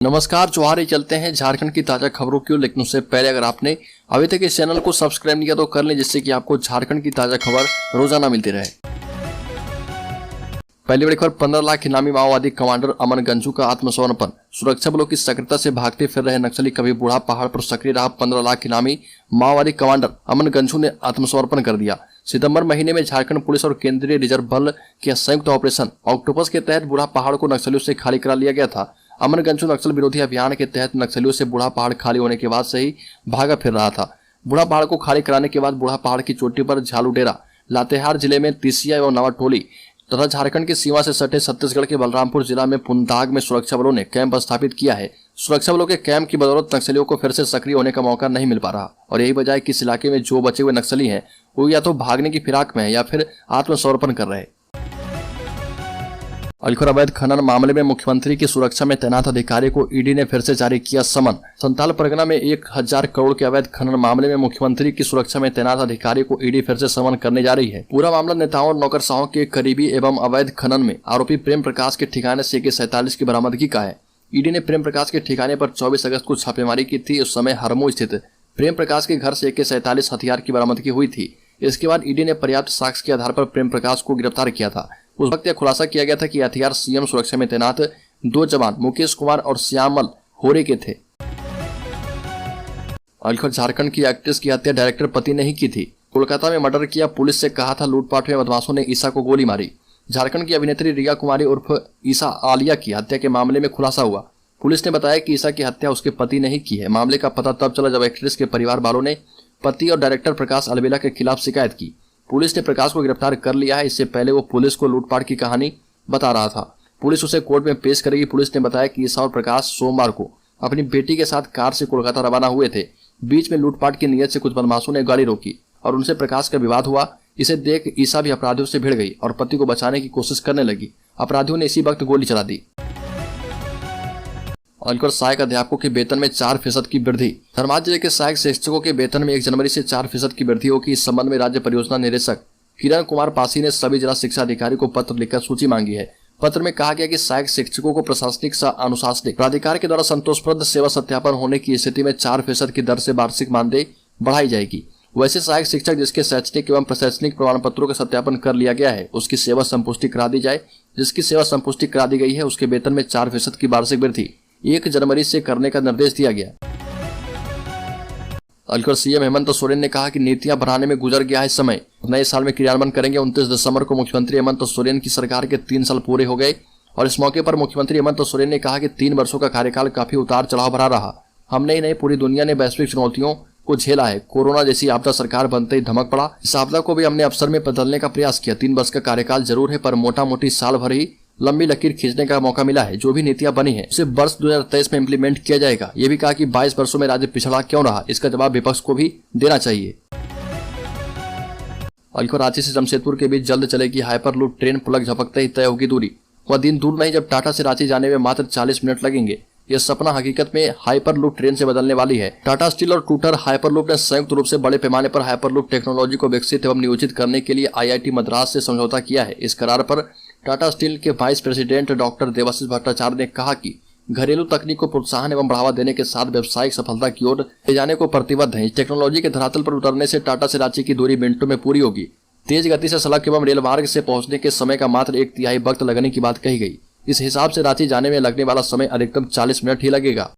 नमस्कार, जोहार। चलते हैं झारखंड की ताजा खबरों की ओर, लेकिन उससे पहले अगर आपने अभी तक इस चैनल को सब्सक्राइब नहीं किया तो कर लें, जिससे कि आपको झारखंड की ताजा खबर रोजाना मिलती रहे। पहली बड़ी खबर, 15 लाख इनामी माओवादी कमांडर अमन गंजू का आत्मसमर्पण। सुरक्षा बलों की सक्रियता से भागते फिर रहे नक्सली कभी बूढ़ा पहाड़ पर सक्रिय रहा 15 लाख इनामी माओवादी कमांडर अमन गंजू ने आत्मसमर्पण कर दिया। सितंबर महीने में झारखंड पुलिस और केंद्रीय रिजर्व बल के संयुक्त ऑपरेशन ऑक्टोपस के तहत बूढ़ा पहाड़ को नक्सलियों से खाली करा लिया गया था। अमन गंजू नक्सल विरोधी अभियान के तहत नक्सलियों से बूढ़ा पहाड़ खाली होने के बाद से ही भागा फिर रहा था। बूढ़ा पहाड़ को खाली कराने के बाद बूढ़ा पहाड़ की चोटी पर झालुडेरा, लातेहार जिले में तिसिया एवं नवाटोली तथा झारखंड की सीमा से सटे छत्तीसगढ़ के बलरामपुर जिला में पुनदाग में सुरक्षा बलों ने कैंप स्थापित किया है। सुरक्षा बलों के कैंप की बदौलत नक्सलियों को फिर से सक्रिय होने का मौका नहीं मिल पा रहा और यही वजह है कि इस इलाके में जो बचे हुए नक्सली हैं वो या तो भागने की फिराक में है या फिर आत्मसमर्पण कर रहे हैं। अलखर अवैध खनन मामले में मुख्यमंत्री की सुरक्षा में तैनात अधिकारी को ईडी ने फिर से जारी किया समन। संथाल परगना में 1000 करोड़ के अवैध खनन मामले में मुख्यमंत्री की सुरक्षा में तैनात अधिकारी को ईडी फिर से समन करने जा रही है। पूरा मामला नेताओं और नौकरशाहों के करीबी एवं अवैध खनन में आरोपी प्रेम प्रकाश के ठिकाने से AK-47 की बरामदगी का है। ईडी ने प्रेम प्रकाश के ठिकाने पर 24 अगस्त को छापेमारी की थी। उस समय हरमो स्थित प्रेम प्रकाश के घर से AK-47 हथियार की बरामदगी हुई थी। इसके बाद ईडी ने पर्याप्त साक्ष्य के आधार पर प्रेम प्रकाश को गिरफ्तार किया था। उस वक्त यह खुलासा किया गया था कि हथियार सीएम सुरक्षा में तैनात 2 जवान मुकेश कुमार और श्यामल होरे के थे। अलखर झारखंड की एक्ट्रेस की हत्या डायरेक्टर पति ने ही की थी। कोलकाता में मर्डर किया, पुलिस से कहा था लूटपाट में बदमाशों ने ईसा को गोली मारी। झारखंड की अभिनेत्री रिया कुमारी उर्फ ईसा आलिया की हत्या के मामले में खुलासा हुआ। पुलिस ने बताया कि ईसा की हत्या उसके पति ने ही की है। मामले का पता तब चला जब एक्ट्रेस के परिवार वालों ने पति और डायरेक्टर प्रकाश अलबेला के खिलाफ शिकायत की। पुलिस ने प्रकाश को गिरफ्तार कर लिया है। इससे पहले वो पुलिस को लूटपाट की कहानी बता रहा था। पुलिस उसे कोर्ट में पेश करेगी। पुलिस ने बताया कि ईसा और प्रकाश सोमवार को अपनी बेटी के साथ कार से कोलकाता रवाना हुए थे। बीच में लूटपाट की नीयत से कुछ बदमाशों ने गाड़ी रोकी और उनसे प्रकाश का विवाद हुआ। इसे देख ईसा भी अपराधियों से भिड़ गई और पति को बचाने की कोशिश करने लगी। अपराधियों ने इसी वक्त गोली चला दी। अलखर सहायक अध्यापकों के वेतन में 4% की वृद्धि। धनबाद जिले के सहायक शिक्षकों के वेतन में 1 जनवरी से 4% की वृद्धि होगी। इस संबंध में राज्य परियोजना निदेशक किरण कुमार पासी ने सभी जिला शिक्षा अधिकारी को पत्र लिखकर सूची मांगी है। पत्र में कहा गया कि सहायक शिक्षकों को प्रशासनिक अनुशासनिक प्राधिकार के द्वारा संतोषप्रद सेवा सत्यापन होने की स्थिति में 4% की दर से वार्षिक मानदेय बढ़ाई जाएगी। वैसे सहायक शिक्षक जिसके शैक्षणिक एवं प्रशासनिक प्रमाण पत्रों का सत्यापन कर लिया गया है उसकी सेवा संपुष्टि करा दी जाए। जिसकी सेवा संपुष्टि करा दी गई है उसके वेतन में 4% की वार्षिक वृद्धि 1 जनवरी से करने का निर्देश दिया गया। अलखर सीएम हेमंत सोरेन ने कहा कि नीतियां बनाने में गुजर गया है समय, नए साल में क्रियान्वयन करेंगे। 29 दिसंबर को मुख्यमंत्री हेमंत सोरेन की सरकार के 3 साल पूरे हो गए और इस मौके पर मुख्यमंत्री हेमंत सोरेन ने कहा कि 3 वर्षों का कार्यकाल काफी उतार चढ़ाव भरा रहा। हमने ही नहीं, पूरी दुनिया ने वैश्विक चुनौतियों को झेला है। कोरोना जैसी आपदा सरकार बनते ही धमक पड़ा। इस आपदा को भी हमने अवसर में बदलने का प्रयास किया। 3 वर्ष का कार्यकाल जरूर है, पर मोटा मोटी साल भर ही लंबी लकीर खींचने का मौका मिला है। जो भी नीतियां बनी है उसे वर्ष 2023 में इम्प्लीमेंट किया जाएगा। ये भी कहा कि 22 वर्षों में राज्य पिछड़ा क्यों रहा, इसका जवाब विपक्ष को भी देना चाहिए। अलखर रांची से जमशेदपुर के बीच जल्द चलेगी हाइपरलूप ट्रेन। पलक झपकते ही तय होगी दूरी। वह दिन दूर नहीं जब टाटा से रांची जाने में मात्र 40 मिनट लगेंगे। यह सपना हकीकत में हाइपरलूप ट्रेन से बदलने वाली है। टाटा स्टील और टूटर हाइपरलूप ने संयुक्त रूप से बड़े पैमाने पर हाइपरलूप टेक्नोलॉजी को विकसित एवं नियोजित करने के लिए IIT मद्रास से समझौता किया है। इस करार पर टाटा स्टील के vice president doctor Debashish Bhattacharya ने कहा कि घरेलू तकनीक को प्रोत्साहन एवं बढ़ावा देने के साथ व्यावसायिक सफलता की ओर ले जाने को प्रतिबद्ध है। इस टेक्नोलॉजी के धरातल पर उतरने से टाटा से रांची की दूरी मिनटों में पूरी होगी। तेज गति से सड़क एवं रेल मार्ग से पहुंचने के समय का मात्र 1/3 वक्त लगने की बात कही गई। इस हिसाब से रांची जाने में लगने वाला समय अधिकतम 40 मिनट ही लगेगा।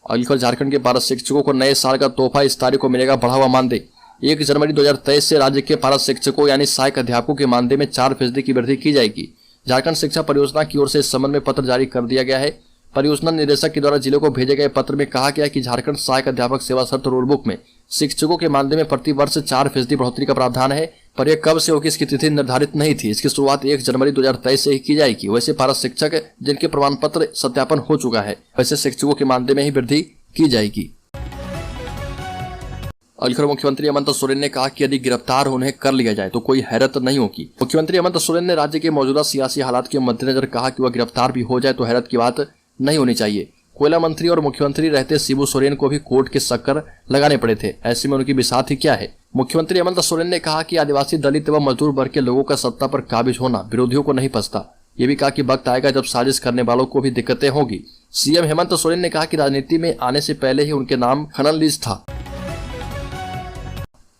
अलखर झारखंड के 12 शिक्षकों को नए साल का तोहफा। इस तारीख को मिलेगा बढ़ा हुआ मानदेय। 1 जनवरी 2023 से राज्य के 12 शिक्षकों यानी सहायक अध्यापकों के मानदेय में 4% की वृद्धि की जाएगी। झारखंड शिक्षा परियोजना की ओर से इस संबंध में पत्र जारी कर दिया गया है। परियोजना निदेशक के द्वारा जिलों को भेजे गए पत्र में कहा गया कि झारखंड सहायक अध्यापक सेवा शर्त रूल बुक में शिक्षकों के मानदेय में प्रति वर्ष 4% बढ़ोतरी का प्रावधान है, पर यह कब से होगी इसकी तिथि निर्धारित नहीं थी। इसकी शुरुआत 1 जनवरी 2023 से ही की जाएगी। वैसे 12 शिक्षक जिनके प्रमाण पत्र सत्यापन हो चुका है, वैसे शिक्षकों के मानदेय में ही वृद्धि की जाएगी। अलखर मुख्यमंत्री हेमंत सोरेन ने कहा कि यदि गिरफ्तार उन्हें कर लिया जाए तो कोई हैरत नहीं होगी। मुख्यमंत्री हेमंत सोरेन ने राज्य के मौजूदा सियासी हालात के मद्देनजर कहा कि वह गिरफ्तार भी हो जाए तो हैरत की बात नहीं होनी चाहिए। कोयला मंत्री और मुख्यमंत्री रहते शिबू सोरेन को भी कोर्ट के चक्कर लगाने पड़े थे। ऐसे में उनकी बिसात ही क्या है। मुख्यमंत्री हेमंत सोरेन ने कहा कि आदिवासी, दलित एवं मजदूर वर्ग के लोगों का सत्ता पर काबिज होना विरोधियों को नहीं पसता। ये भी कहा कि वक्त आएगा जब साजिश करने वालों को भी दिक्कतें होगी। सीएम हेमंत सोरेन ने कहा कि राजनीति में आने से पहले ही उनके नाम खनन लीज था।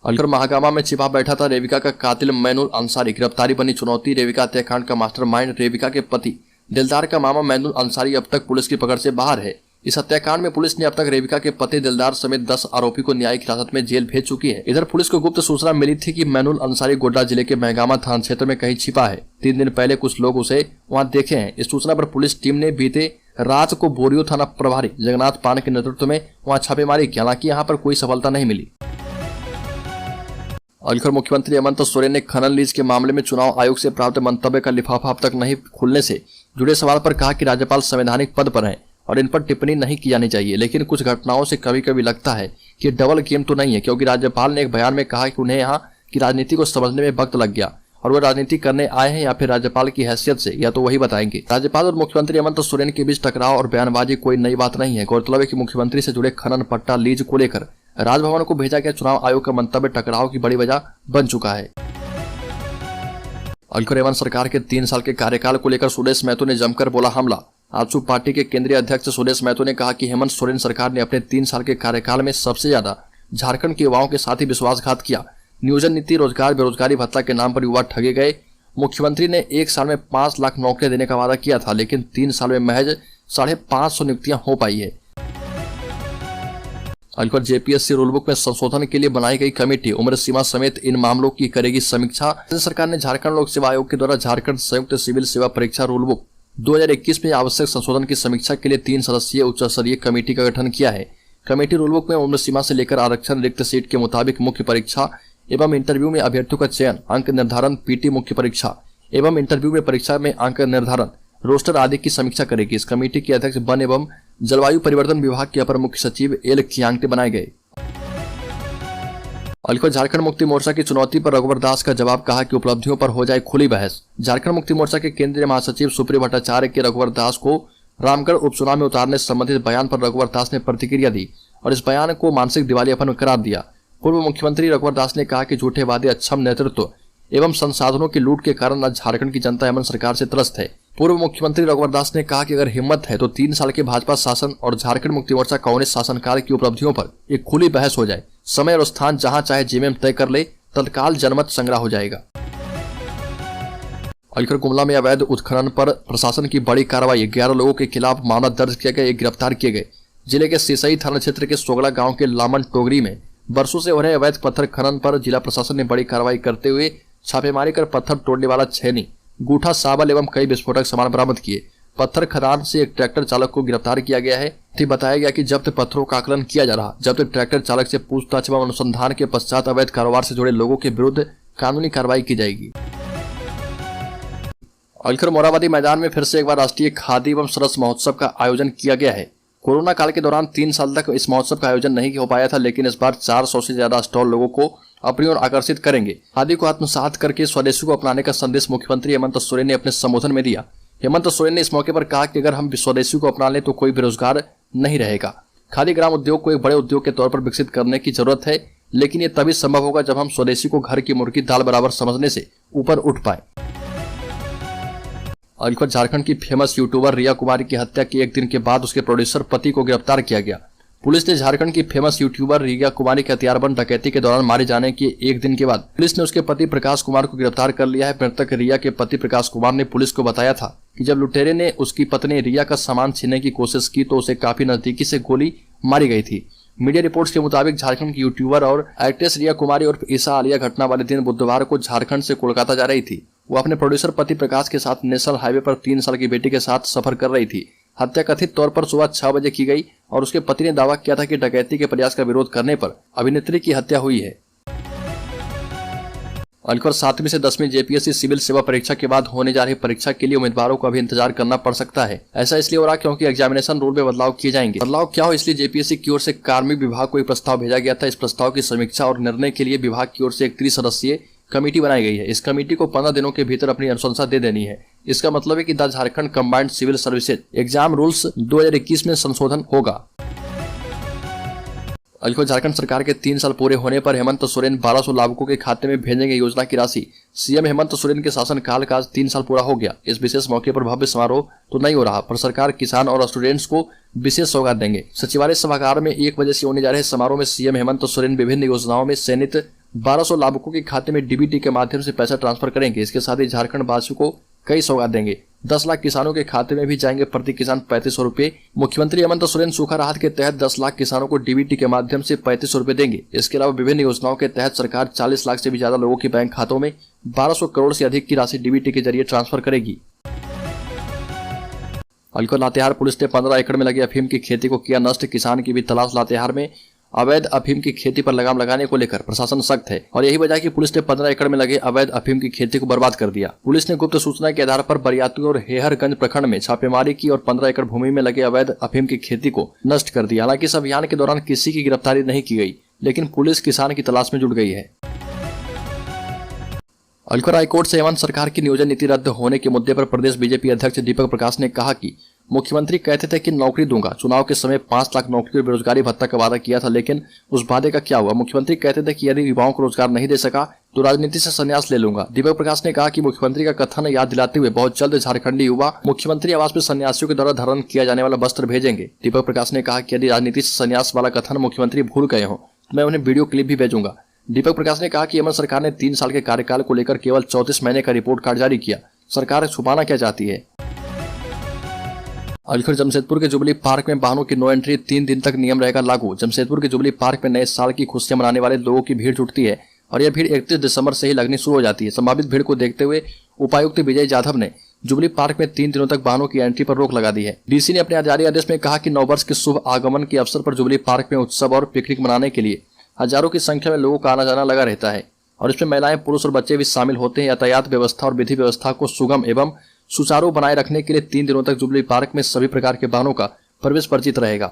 अलकर महागामा में छिपा बैठा था रेविका का कातिल मैनुल अंसारी, गिरफ्तारी बनी चुनौती। रेविका हत्याकांड का मास्टरमाइंड रेविका के पति दिलदार का मामा मैनुल अंसारी अब तक पुलिस की पकड़ से बाहर है। इस हत्याकांड में पुलिस ने अब तक रेविका के पति दिलदार समेत 10 आरोपी को न्यायिक हिरासत में जेल भेज चुकी है। इधर पुलिस को गुप्त सूचना मिली थी कि मैनुल अंसारी गोड्डा जिले के महगामा थाना क्षेत्र में कहीं छिपा है। 3 दिन पहले कुछ लोग उसे वहां देखे हैं। इस सूचना पर पुलिस टीम ने बीते रात को बोरियो थाना प्रभारी जगन्नाथ पान के नेतृत्व में वहां छापेमारी की। हालांकि यहाँ पर कोई सफलता नहीं मिली। अलकर मुख्यमंत्री हेमंत सोरेन ने खनन लीज के मामले में चुनाव आयोग से प्राप्त मंतव्य का लिफाफा अब तक नहीं खुलने से जुड़े सवाल पर कहा कि राज्यपाल संवैधानिक पद पर हैं और इन पर टिप्पणी नहीं की जानी चाहिए, लेकिन कुछ घटनाओं से कभी कभी लगता है कि डबल गेम तो नहीं है, क्योंकि राज्यपाल ने एक बयान में कहा कि उन्हें यहाँ की राजनीति को समझने में वक्त लग गया और वह राजनीति करने आए हैं या फिर राज्यपाल की हैसियत से, या तो वही बताएंगे। राज्यपाल और मुख्यमंत्री हेमंत सोरेन के बीच टकराव और बयानबाजी कोई नई बात नहीं है। गौरतलब है कि मुख्यमंत्री से जुड़े खनन पट्टा लीज को लेकर राजभवन को भेजा गया चुनाव आयोग का मंतव्य टकराव की बड़ी वजह बन चुका है। अलकर हेमंत सरकार के 3 साल के कार्यकाल को लेकर सुदेश महतो ने जमकर बोला हमला। आजसू पार्टी के केंद्रीय अध्यक्ष सुदेश महतो ने कहा कि हेमंत सोरेन सरकार ने अपने 3 साल के कार्यकाल में सबसे ज्यादा झारखंड के युवाओं के साथ ही विश्वासघात किया। नियोजन नीति, रोजगार, बेरोजगारी भत्ता के नाम पर युवा ठगे गए। मुख्यमंत्री ने 1 साल में 5 लाख नौकरियां देने का वादा किया था, लेकिन 3 साल में महज 550 नियुक्तियां हो पाई है। अलकर जेपीएससी रूलबुक में संशोधन के लिए बनाई गई कमेटी उम्र सीमा समेत इन मामलों की करेगी समीक्षा। राज्य सरकार ने झारखंड लोक सेवा आयोग के द्वारा झारखंड संयुक्त सिविल सेवा परीक्षा रूलबुक 2021 में आवश्यक संशोधन की समीक्षा के लिए 3 सदस्यीय उच्च स्तरीय कमेटी का गठन किया है। कमेटी रूलबुक में उम्र सीमा से लेकर आरक्षण, रिक्त सीट के मुताबिक मुख्य परीक्षा एवं इंटरव्यू में अभ्यर्थियों का चयन, अंक निर्धारण, पीटी मुख्य परीक्षा एवं इंटरव्यू में परीक्षा में अंक निर्धारण, रोस्टर आदि की समीक्षा करेगी। इस कमेटी के अध्यक्ष वन एवं जलवायु परिवर्तन विभाग के अपर मुख्य सचिव एल खियांगटे बनाए गए। अलकर झारखंड मुक्ति मोर्चा की चुनौती पर रघुवर दास का जवाब, कहा कि उपलब्धियों पर हो जाए खुली बहस। झारखंड मुक्ति मोर्चा के केंद्रीय महासचिव सुप्रिय भट्टाचार्य के रघुवर दास को रामगढ़ उपचुनाव में उतारने संबंधित बयान पर रघुवर दास ने प्रतिक्रिया दी और इस बयान को मानसिक दिवालियापन करार दिया। पूर्व मुख्यमंत्री रघुवर दास ने कहा कि झूठे वादे, अक्षम नेतृत्व एवं संसाधनों की लूट के कारण आज झारखंड की जनता हेमंत सरकार से त्रस्त है। पूर्व मुख्यमंत्री रघुवर दास ने कहा कि अगर हिम्मत है तो 3 साल के भाजपा शासन और झारखंड मुक्ति मोर्चा कांग्रेस शासनकाल की उपलब्धियों पर एक खुली बहस हो जाए। समय और स्थान जहां चाहे जेएमएम तय कर ले, तत्काल जनमत संग्रह हो जाएगा। अलकर गुमला में अवैध उत्खनन पर प्रशासन की बड़ी कार्रवाई, 11 लोगों के खिलाफ मामला दर्ज किया गया, 1 गिरफ्तार किए गए। जिले के सिसई थाना क्षेत्र के सोगड़ा गांव के लामन टोगरी में बरसों से हो रहे अवैध पत्थर खनन पर जिला प्रशासन ने बड़ी कार्रवाई करते हुए छापेमारी कर पत्थर तोड़ने वाला छैनी, गूठा, साबल एवं कई विस्फोटक सामान बरामद किए। पत्थर खदान से एक ट्रैक्टर चालक को गिरफ्तार किया गया है। बताया गया कि जब्त पत्थरों का आकलन किया जा रहा। जब्त ट्रैक्टर चालक से पूछताछ एवं अनुसंधान के पश्चात अवैध कारोबार से जुड़े लोगों के विरुद्ध कानूनी कार्रवाई की जाएगी। अलकर मोराबादी मैदान में फिर से एक बार राष्ट्रीय खादी एवं सरस महोत्सव का आयोजन किया गया है। कोरोना काल के दौरान 3 साल तक इस महोत्सव का आयोजन नहीं हो पाया था, लेकिन इस बार 400 से ज्यादा स्टॉल लोगों को अपनी ओर आकर्षित करेंगे। खादी को आत्मसात करके स्वदेशी को अपनाने का संदेश मुख्यमंत्री हेमंत सोरेन ने अपने संबोधन में दिया। हेमंत सोरेन ने इस मौके पर कहा कि अगर हम स्वदेशी को अपना लें तो कोई बेरोजगार नहीं रहेगा। खादी ग्राम उद्योग को एक बड़े उद्योग के तौर पर विकसित करने की जरूरत है, लेकिन ये तभी संभव होगा जब हम स्वदेशी को घर की मुर्गी दाल बराबर समझने से ऊपर उठ पाए। अलकर झारखंड की फेमस यूट्यूबर रिया कुमारी की हत्या के 1 दिन के बाद उसके प्रोड्यूसर पति को गिरफ्तार किया गया। पुलिस ने झारखंड की फेमस यूट्यूबर रिया कुमारी के हथियारबंद डकैती के दौरान मारे जाने के 1 दिन के बाद पुलिस ने उसके पति प्रकाश कुमार को गिरफ्तार कर लिया है। मृतक रिया के पति प्रकाश कुमार ने पुलिस को बताया था कि जब लुटेरे ने उसकी पत्नी रिया का सामान छीनने की कोशिश की तो उसे काफी नजदीकी से गोली मारी गई थी। मीडिया रिपोर्ट्स के मुताबिक झारखंड की यूट्यूबर और एक्ट्रेस रिया कुमारी और ईसा आलिया घटना वाले दिन बुधवार को झारखंड से कोलकाता जा रही थी। वो अपने प्रोड्यूसर पति प्रकाश के साथ नेशनल हाईवे पर 3 साल की बेटी के साथ सफर कर रही थी। हत्या कथित तौर पर सुबह 6 बजे की गई और उसके पति ने दावा किया था कि डकैती के प्रयास का विरोध करने पर अभिनेत्री की हत्या हुई है। अलकर 7वीं से 10वीं जेपीएससी सिविल सेवा परीक्षा के बाद होने जा रही परीक्षा के लिए उम्मीदवारों को अभी इंतजार करना पड़ सकता है। ऐसा इसलिए हो रहा क्योंकि एग्जामिनेशन रूल में बदलाव किए जाएंगे। बदलाव क्या हो, इसलिए जेपीएससी की ओर से कार्मिक विभाग को एक प्रस्ताव भेजा गया था। इस प्रस्ताव की समीक्षा और निर्णय के लिए विभाग की ओर से एक 3 सदस्यीय कमेटी बनाई गई है। इस कमेटी को 15 दिनों के भीतर अपनी अनुशंसा दे देनी है। इसका मतलब है कि the Jharkhand combined civil services exam rules 2021 में संशोधन होगा। अलीगढ़ झारखंड सरकार के 3 साल पूरे होने पर हेमंत सोरेन 1200 लाभुकों के खाते में भेजेंगे योजना की राशि। सीएम हेमंत सोरेन के शासन काल का आज 3 साल पूरा हो गया। इस विशेष मौके पर भव्य समारोह तो नहीं हो रहा, पर सरकार किसान और स्टूडेंट्स को विशेष सौगात देंगे। सचिवालय सभागार में 1 बजे से होने जा रहे समारोह में सीएम हेमंत सोरेन विभिन्न योजनाओं में चयनित 1200 लाभुकों के खाते में डीबीटी के माध्यम से पैसा ट्रांसफर करेंगे। इसके साथ ही झारखंड वासियों को कई सौगात देंगे। 10 लाख किसानों के खाते में भी जाएंगे प्रति किसान 3500 रुपए। मुख्यमंत्री हेमंत सोरेन सूखा राहत के तहत 10 लाख किसानों को डीबीटी के माध्यम से 3500 रुपए देंगे। इसके अलावा विभिन्न योजनाओं के तहत सरकार 40 लाख से भी ज्यादा लोगों के बैंक खातों में 1200 करोड़ से अधिक की राशि डीबीटी के जरिए ट्रांसफर करेगी। अलीगढ़ लातेहार पुलिस ने 15 एकड़ में लगे अफीम की खेती को किया नष्ट। किसान की भी तलाश। लातेहार में अवैध अफीम की खेती पर लगाम लगाने को लेकर प्रशासन सख्त है और यही वजह कि पुलिस ने 15 एकड़ में लगे अवैध अफीम की खेती को बर्बाद कर दिया। पुलिस ने गुप्त सूचना के आधार पर बरियातू और हेहरगंज प्रखंड में छापेमारी की और 15 एकड़ भूमि में लगे अवैध अफीम की खेती को नष्ट कर दिया। हालांकि इस अभियान के दौरान किसी की गिरफ्तारी नहीं की गई, लेकिन पुलिस किसान की तलाश में जुट गई है। अलीगढ़ हाईकोर्ट से हेमंत सरकार की नियोजन नीति रद्द होने के मुद्दे पर प्रदेश बीजेपी अध्यक्ष दीपक प्रकाश ने कहा कि मुख्यमंत्री कहते थे कि नौकरी दूंगा। चुनाव के समय 5 लाख नौकरी और बेरोजगारी भत्ता का वादा किया था, लेकिन उस वादे का क्या हुआ? मुख्यमंत्री कहते थे कि यदि युवाओं को रोजगार नहीं दे सका तो राजनीति से संन्यास ले लूंगा। दीपक प्रकाश ने कहा कि मुख्यमंत्री का कथन याद दिलाते हुए बहुत जल्द झारखंडी युवा मुख्यमंत्री आवास में सन्यासियों के द्वारा धारण किया जाने वाला वस्त्र भेजेंगे। दीपक प्रकाश ने कहा कि यदि राजनीति से संन्यास वाला कथन मुख्यमंत्री भूल गए हो तो मैं उन्हें वीडियो क्लिप भी भेजूंगा। दीपक प्रकाश ने कहा कि हेमंत सरकार ने 3 साल के कार्यकाल को लेकर केवल 34 महीने का रिपोर्ट कार्ड जारी किया। सरकार छुपाना क्या चाहती है? अलीगढ़ जमशेदपुर के जुबली पार्क में वाहनों की नो एंट्री 3 दिन तक नियम रहेगा लागू। जमशेदपुर के जुबली पार्क में नए साल की खुशियां मनाने वाले लोगों की भीड़ जुटती है और यह भीड़ 31 दिसंबर से ही लगनी शुरू हो जाती है। संभावित भीड़ को देखते हुए उपायुक्त विजय जाधव ने जुबली पार्क में 3 दिनों तक वाहनों की एंट्री पर रोक लगा दी है। डीसी ने अपने जारी आदेश में कहा कि नववर्ष के शुभ आगमन के अवसर पर जुबली पार्क में उत्सव और पिकनिक मनाने के लिए हजारों की संख्या में लोगों का आना जाना लगा रहता है और इसमें महिलाएं, पुरुष और बच्चे भी शामिल होते हैं। यातायात व्यवस्था और विधि व्यवस्था को सुगम एवं सुचारू बनाए रखने के लिए 3 दिनों तक जुबली पार्क में सभी प्रकार के वाहनों का प्रवेश वर्जित रहेगा।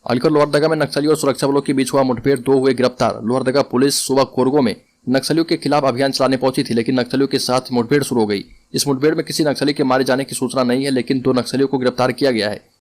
अलीगढ़ लोहरदगा में नक्सलियों और सुरक्षा बलों के बीच हुआ मुठभेड़, 2 हुए गिरफ्तार। लोहरदगा पुलिस सुबह कोरगो में नक्सलियों के खिलाफ अभियान चलाने पहुंची थी, लेकिन नक्सलियों के साथ मुठभेड़ शुरू हो गई। इस मुठभेड़ में किसी नक्सली के मारे जाने की सूचना नहीं है, लेकिन 2 नक्सलियों को गिरफ्तार किया गया है।